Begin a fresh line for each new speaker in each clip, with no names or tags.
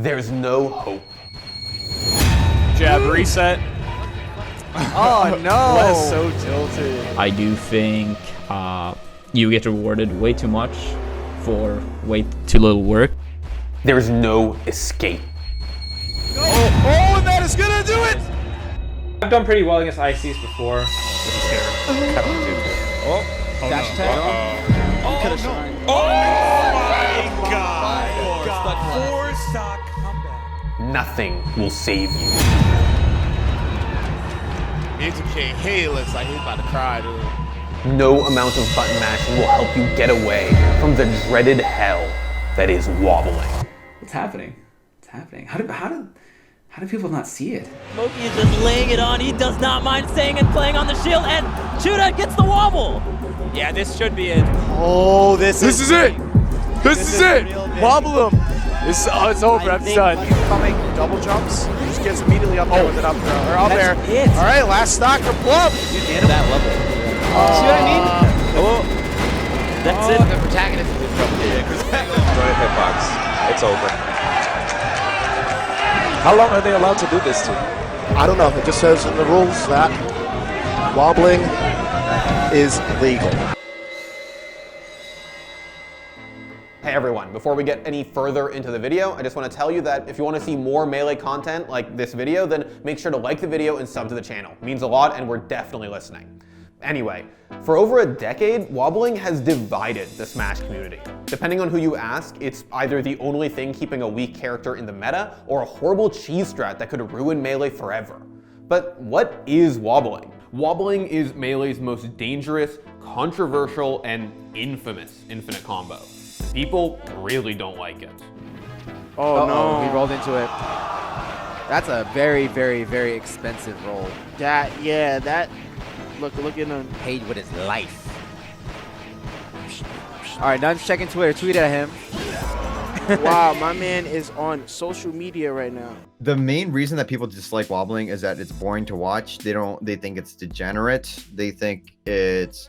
there's no hope.
Jab reset.
Oh no!
Wes so tilted.
I do think you get rewarded way too much for way too little work.
There's no escape.
Oh, and that is gonna do it!
I've done pretty well against ICs before.
Dash attack.
My God! Four stock comeback.
Nothing will save you.
Educate Halus like he's about to cry, dude.
No amount of button mashing will help you get away from the dreaded hell that is wobbling.
What's happening? What's happening? How do people not see it?
Moki is just laying it on. He does not mind staying and playing on the shield, and Chuda gets the wobble. Yeah, this should be it.
Oh, this is
it! This is it! Wobble him! It's over, I'm done. Coming, double jumps, he just gets immediately up there with an up throw. Or up there.
It.
All right, last stock for Plum.
Dude, that level. See what I mean? Oh, that's it.
The protagonist is in trouble.
Enjoy the hitbox. It's over. How long are they allowed to do this to?
I don't know. It just says in the rules that wobbling is legal.
Hey everyone, before we get any further into the video, I just want to tell you that if you want to see more Melee content like this video, then make sure to like the video and sub to the channel. It means a lot and we're definitely listening. Anyway, for over a decade, wobbling has divided the Smash community. Depending on who you ask, it's either the only thing keeping a weak character in the meta or a horrible cheese strat that could ruin Melee forever. But what is wobbling? Wobbling is Melee's most dangerous, controversial, and infamous infinite combo. People really don't like it.
Oh no, he rolled into it. That's a very, very, very expensive roll.
That look at him.
Paid with his life.
All right, Nun's checking Twitter. Tweet at him.
Wow, my man is on social media right now.
The main reason that people dislike wobbling is that it's boring to watch. They think it's degenerate. They think it's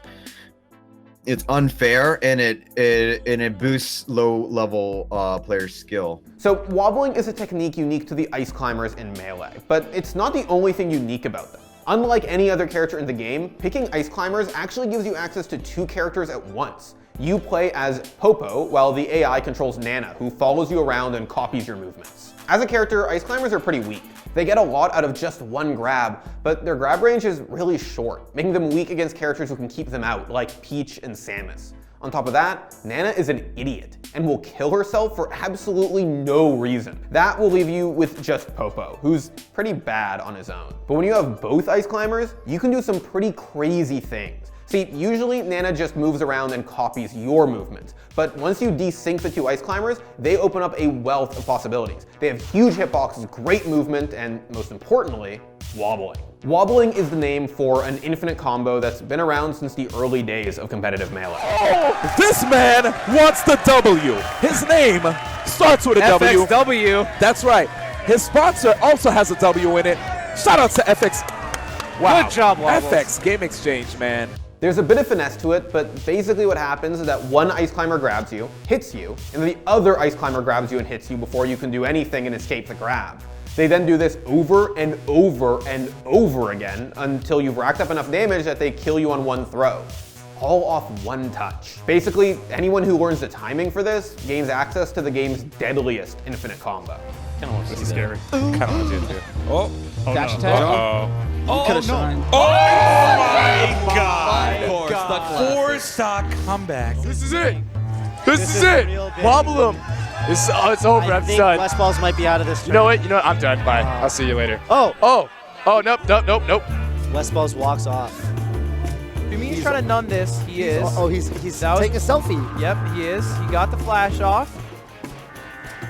unfair, and it boosts low-level players' skill.
So wobbling is a technique unique to the Ice Climbers in Melee, but it's not the only thing unique about them. Unlike any other character in the game, picking Ice Climbers actually gives you access to two characters at once. You play as Popo, while the AI controls Nana, who follows you around and copies your movements. As a character, Ice Climbers are pretty weak. They get a lot out of just one grab, but their grab range is really short, making them weak against characters who can keep them out, like Peach and Samus. On top of that, Nana is an idiot and will kill herself for absolutely no reason. That will leave you with just Popo, who's pretty bad on his own. But when you have both Ice Climbers, you can do some pretty crazy things. See, usually Nana just moves around and copies your movements, but once you desync the two Ice Climbers, they open up a wealth of possibilities. They have huge hitboxes, great movement, and most importantly, wobbling. Wobbling is the name for an infinite combo that's been around since the early days of competitive Melee.
Oh, this man wants the W. His name starts with a W.
FXW.
That's right. His sponsor also has a W in it. Shout out to FX. Wow.
Good job, Wobbles.
FX Game Exchange, man.
There's a bit of finesse to it, but basically what happens is that one Ice Climber grabs you, hits you, and then the other Ice Climber grabs you and hits you before you can do anything and escape the grab. They then do this over and over and over again until you've racked up enough damage that they kill you on one throw. All off one touch. Basically, anyone who learns the timing for this gains access to the game's deadliest infinite combo.
This is scary. Kind of want to do it too. Oh.
Dash attack.
Oh,
Could've shined.
Oh my God.
Four
stock comeback. This is it. This is it. Wobble him. It's over. I'm done.
West Balls might be out of this.
You know what? I'm done. Bye. I'll see you later. Oh, nope.
West Balls walks off.
You mean he's trying to nun this? He is.
Oh, he's taking a selfie.
Yep, he is. He got the flash off.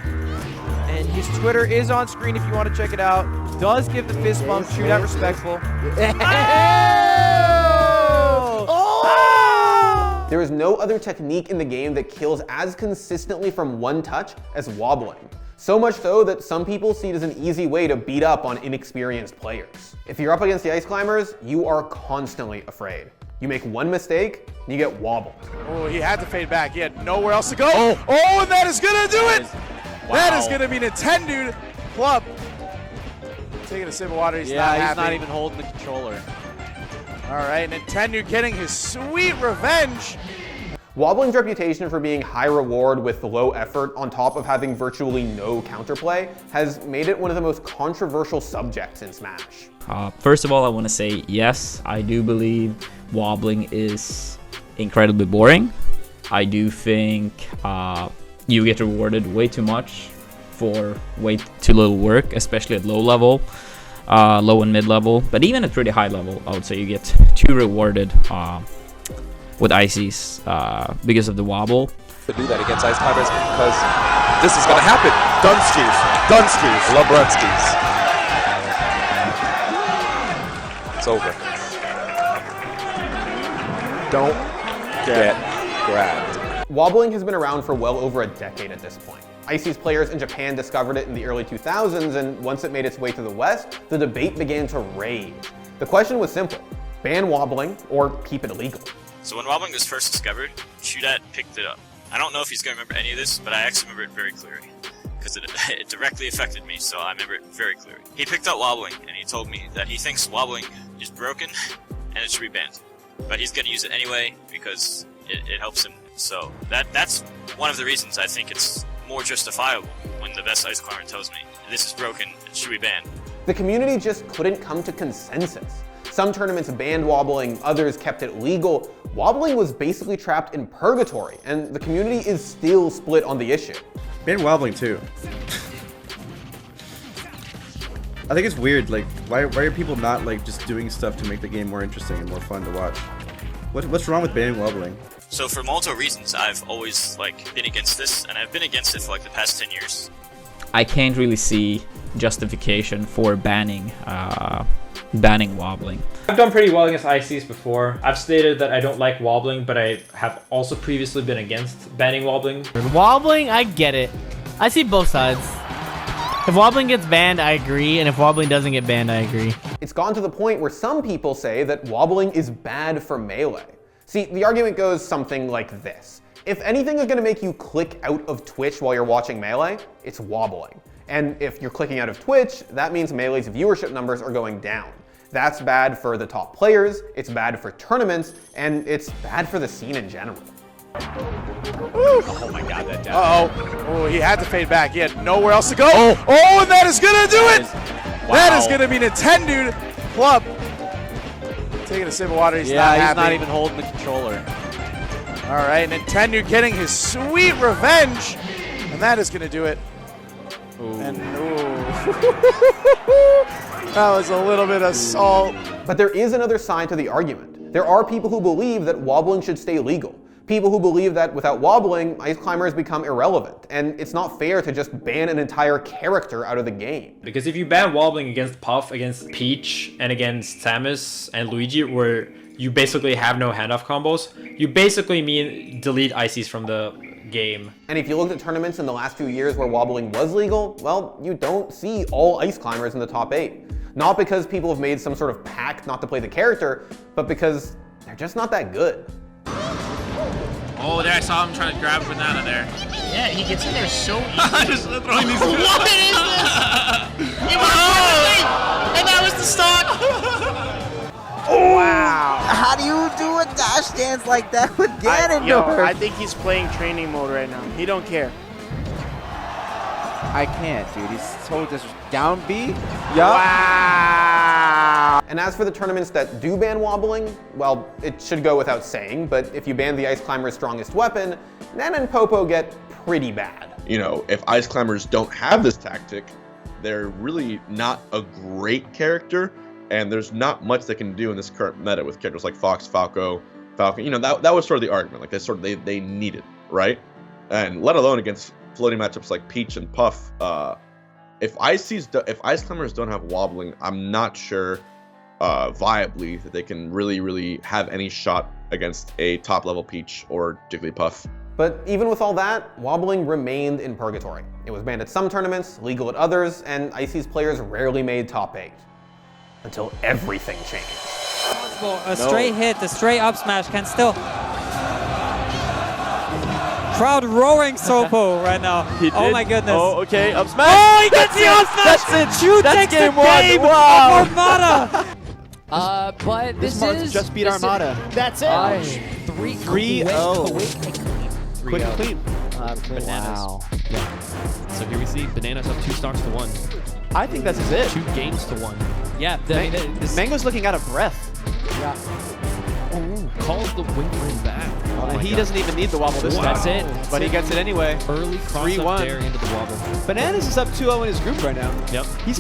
And his Twitter is on screen if you want to check it out. Does give the fist bump, shoot out respectful.
There is no other technique in the game that kills as consistently from one touch as wobbling. So much so that some people see it as an easy way to beat up on inexperienced players. If you're up against the Ice Climbers, you are constantly afraid. You make one mistake, and you get wobbled.
Oh, he had to fade back. He had nowhere else to go. Oh, and that is gonna do it. That is going to be Nintendo Club. Taking a sip of water. He's not happy.
not even holding the controller.
All right, Nintendo getting his sweet revenge.
Wobbling's reputation for being high reward with low effort on top of having virtually no counterplay has made it one of the most controversial subjects in Smash.
First of all, I want to say yes, I do believe wobbling is incredibly boring. I do think you get rewarded way too much for way too little work, especially at low level, low and mid level, but even at pretty high level, I would say you get too rewarded with ICs because of the wobble.
To do that against ice climbers because this is gonna happen. Dunskies, Lebrunskis. It's over. Don't get grabbed.
Wobbling has been around for well over a decade at this point. Icy's players in Japan discovered it in the early 2000s, and once it made its way to the West, the debate began to rage. The question was simple: ban wobbling or keep it illegal.
So when wobbling was first discovered, Shihab picked it up. I don't know if he's going to remember any of this, but I actually remember it very clearly, because it directly affected me, so I remember it very clearly. He picked up wobbling, and he told me that he thinks wobbling is broken, and it should be banned. But he's going to use it anyway, because it helps him. So that's one of the reasons I think it's more justifiable when the best ice climber tells me, this is broken, it should be banned.
The community just couldn't come to consensus. Some tournaments banned wobbling, others kept it legal. Wobbling was basically trapped in purgatory, and the community is still split on the issue.
Ban wobbling too. I think it's weird, like, why are people not like just doing stuff to make the game more interesting and more fun to watch? What's wrong with banning wobbling?
So for multiple reasons, I've always been against this, and I've been against it for the past 10 years.
I can't really see justification for banning wobbling.
I've done pretty well against ICs before. I've stated that I don't like wobbling, but I have also previously been against banning wobbling.
Wobbling, I get it. I see both sides. If wobbling gets banned, I agree, and if wobbling doesn't get banned, I agree.
It's gone to the point where some people say that wobbling is bad for Melee. See, the argument goes something like this. If anything is going to make you click out of Twitch while you're watching Melee, it's wobbling. And if you're clicking out of Twitch, that means Melee's viewership numbers are going down. That's bad for the top players, it's bad for tournaments, and it's bad for the scene in general.
Oh my god, that down. Oh, he had to fade back. He had nowhere else to go. Oh, and that is gonna do it! That is gonna be Nintendo Club. Taking a sip of water, he's not happy.
Not even holding the controller.
All right, Nintendo getting his sweet revenge, and that is gonna do it.
Ooh.
And that was a little bit of salt.
But there is another side to the argument. There are people who believe that wobbling should stay legal. People who believe that without wobbling, ice climbers become irrelevant, and it's not fair to just ban an entire character out of the game.
Because if you ban wobbling against Puff, against Peach, and against Samus and Luigi, where you basically have no handoff combos, you basically mean delete ICs from the game.
And if you looked at tournaments in the last few years where wobbling was legal, well, you don't see all ice climbers in the top 8. Not because people have made some sort of pact not to play the character, but because they're just not that good.
Oh, there I saw him trying to grab a banana there.
Yeah, he gets in there so easy.
Just throwing these.
What is this? It was and that was the stock.
Oh, wow. How do you do a dash dance like that with Ganondorf?
I think he's playing training mode right now. He don't care.
I can't, dude. He's so disrespectful. Down B?
Yup. Wow. And as for the tournaments that do ban wobbling, well, it should go without saying, but if you ban the ice climber's strongest weapon, Nen and Popo get pretty bad.
You know, if ice climbers don't have this tactic, they're really not a great character, and there's not much they can do in this current meta with characters like Fox, Falcon. You know, that was sort of the argument. Like they need it, right? And let alone against floating matchups like Peach and Puff. If ice climbers don't have wobbling, I'm not sure viably that they can really have any shot against a top level Peach or Jigglypuff.
But even with all that, wobbling remained in purgatory. It was banned at some tournaments, legal at others, and Icy's players rarely made top 8. Until everything changed.
A straight hit, the straight up smash can still Crowd roaring Sopo right now. Oh my goodness.
Oh, okay. Up smash.
Oh, he gets the up smash.
That's it.
Chu
That's
takes
game
the
one.
game
Wow.
of Armada.
But
This Marks just beat Armada.
That's it.
3-0.
Quick and clean.
Bananas.
Wow.
Yeah. So here we see Bananas up 2 stocks to 1.
I think that's it.
2 games to 1.
Yeah.
Mango's looking out of breath.
Yeah.
Oh, calls the wing back.
And he doesn't even need the wobble this time.
That's it.
But he gets it anyway.
Early cross
3-1.
up there into the wobble.
Bananas is up 2-0 in his group right now.
Yep.
He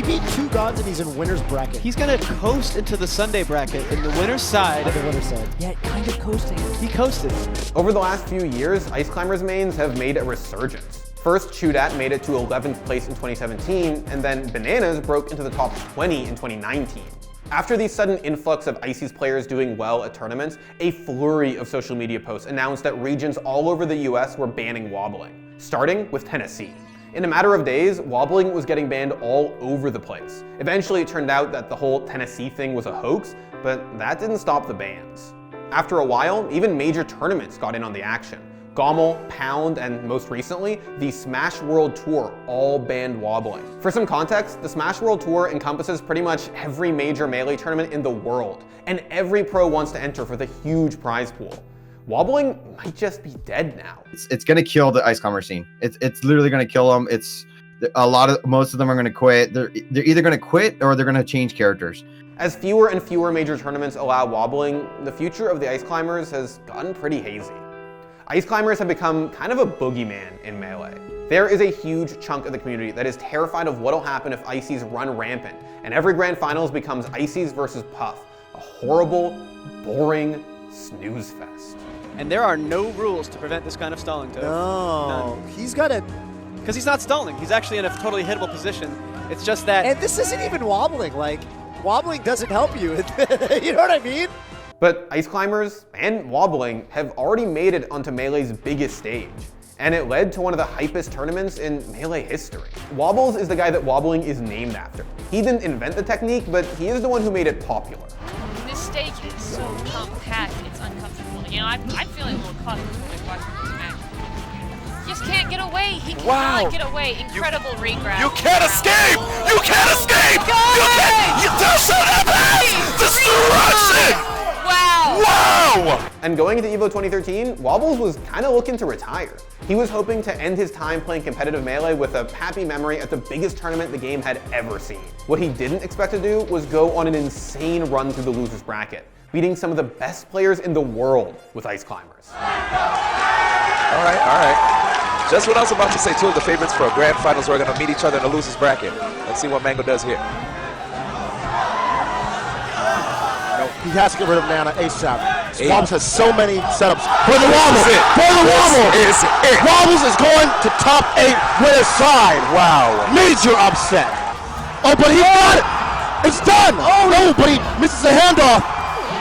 beat 2 gods and he's in winner's bracket.
He's gonna coast into the Sunday bracket in the winner's side.
On the winner's side.
Yeah, kind of coasting.
He coasted.
Over the last few years, Ice Climbers mains have made a resurgence. First, Chudat made it to 11th place in 2017, and then Bananas broke into the top 20 in 2019. After the sudden influx of Icy's players doing well at tournaments, a flurry of social media posts announced that regions all over the US were banning wobbling, starting with Tennessee. In a matter of days, wobbling was getting banned all over the place. Eventually it turned out that the whole Tennessee thing was a hoax, but that didn't stop the bans. After a while, even major tournaments got in on the action. Gommel, Pound, and most recently, the Smash World Tour all banned wobbling. For some context, the Smash World Tour encompasses pretty much every major Melee tournament in the world, and every pro wants to enter for the huge prize pool. Wobbling might just be dead now.
It's gonna kill the Ice Climber scene. It's literally gonna kill them. Most of them are gonna quit. They're either gonna quit or they're gonna change characters.
As fewer and fewer major tournaments allow wobbling, the future of the Ice Climbers has gotten pretty hazy. Ice Climbers have become kind of a boogeyman in Melee. There is a huge chunk of the community that is terrified of what'll happen if Ices run rampant, and every grand finals becomes Ices versus Puff, a horrible, boring snooze fest.
And there are no rules to prevent this kind of stalling, Toad.
No.
None.
He's got it.
Because he's not stalling. He's actually in a totally hittable position. It's just that...
And this isn't even wobbling. Like, wobbling doesn't help you. You know what I mean?
But Ice Climbers and Wobbling have already made it onto Melee's biggest stage, and it led to one of the hypest tournaments in Melee history. Wobbles is the guy that Wobbling is named after. He didn't invent the technique, but he is the one who made it popular.
This stage is so compact, it's uncomfortable. You know, I'm feeling a little claustrophobic watching this match. He just can't get away. He cannot get away. Incredible regrab.
You can't escape! You can't escape! You can't! You don't show that Destruction! Wow!
And going into EVO 2013, Wobbles was kind of looking to retire. He was hoping to end his time playing competitive Melee with a happy memory at the biggest tournament the game had ever seen. What he didn't expect to do was go on an insane run through the losers bracket, beating some of the best players in the world with Ice Climbers.
All right. Just what I was about to say, 2 of the favorites for a grand finals are going to meet each other in the losers bracket. Let's see what Mango does here.
He has to get rid of Nana ASAP.
Wobbles
has so many setups. For the wobble! For the wobble!
This is it.
Wobbles is going to top 8 winner's side.
Wow.
Major upset. Oh, but he got it! It's done! Oh no, but he misses a handoff.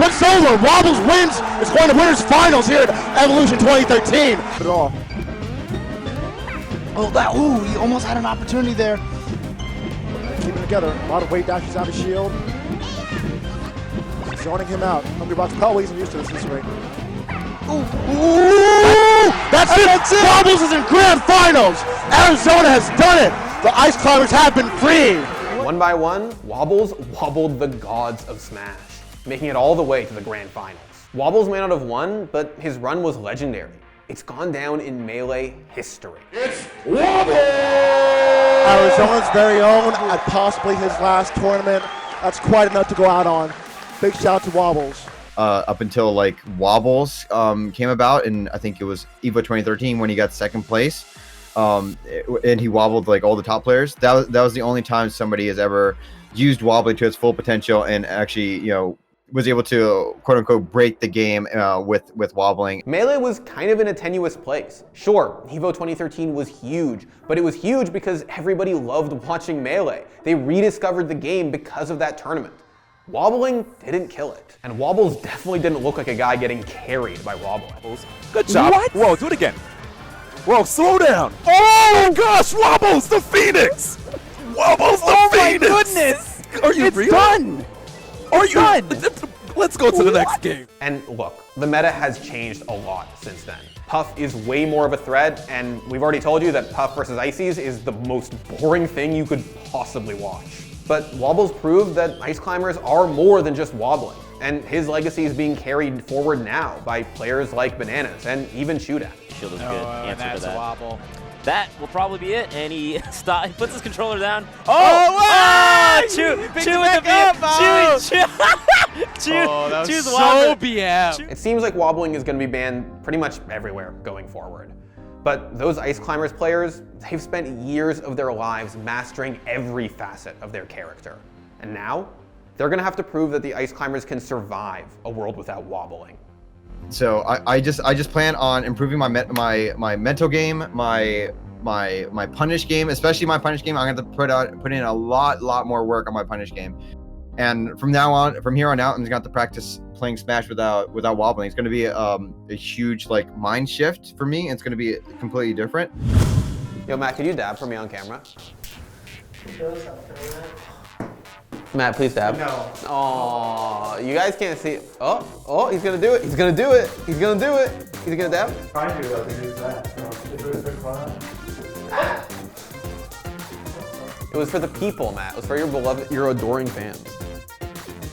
But it's over. Wobbles wins. It's going to winners finals here at Evolution 2013. At all. Oh, he almost had an opportunity there. Keeping together. A lot of weight dashes out of shield. Zoning him out. Hungrybox probably isn't used to this rate. Ooh! That's it! Wobbles is in grand finals! Arizona has done it! The Ice Climbers have been freed!
One by one, Wobbles wobbled the gods of Smash, making it all the way to the grand finals. Wobbles may not have won, but his run was legendary. It's gone down in Melee history.
It's Wobble! Arizona's very own, at possibly his last tournament. That's quite enough to go out on. Big shout out to Wobbles.
Up until like Wobbles came about, and I think it was EVO 2013 when he got 2nd place, and he wobbled like all the top players. That was the only time somebody has ever used wobbling to its full potential and actually, was able to quote unquote break the game with wobbling.
Melee was kind of in a tenuous place. Sure, EVO 2013 was huge, but it was huge because everybody loved watching Melee. They rediscovered the game because of that tournament. Wobbling didn't kill it. And Wobbles definitely didn't look like a guy getting carried by Wobbling.
Good job. What? Whoa, do it again. Whoa, slow down. Oh gosh, Wobbles the Phoenix! Wobbles the Phoenix!
Oh my goodness!
Are you
It's
real?
done!
Are you done? Let's go to the next game.
And look, the meta has changed a lot since then. Puff is way more of a threat, and we've already told you that Puff versus Ices is the most boring thing you could possibly watch. But Wobbles proved that Ice Climbers are more than just Wobbling, and his legacy is being carried forward now by players like Bananas and even Shihab.
Shield is a good answer
that's
to that.
a wobble.
That will probably be it, and he puts his controller down. Chew with the Chew's
so BM.
It seems like Wobbling is going to be banned pretty much everywhere going forward. But those Ice Climbers players, they've spent years of their lives mastering every facet of their character. And now, they're going to have to prove that the Ice Climbers can survive a world without Wobbling.
So I just plan on improving my mental game, my punish game, especially my punish game. I'm going to put in a lot more work on my punish game. And from here on out, I'm just going to have to practice playing Smash without Wobbling. It's going to be a huge like mind shift for me. It's going to be completely different.
Yo, Matt, could you dab for me on camera? Matt, please dab.
No.
Oh, you guys can't see it. Oh, he's gonna do it. He's gonna do it. He's gonna do it. He's gonna dab.
Trying to use that.
It was for the people, Matt. It was for your beloved, your adoring fans.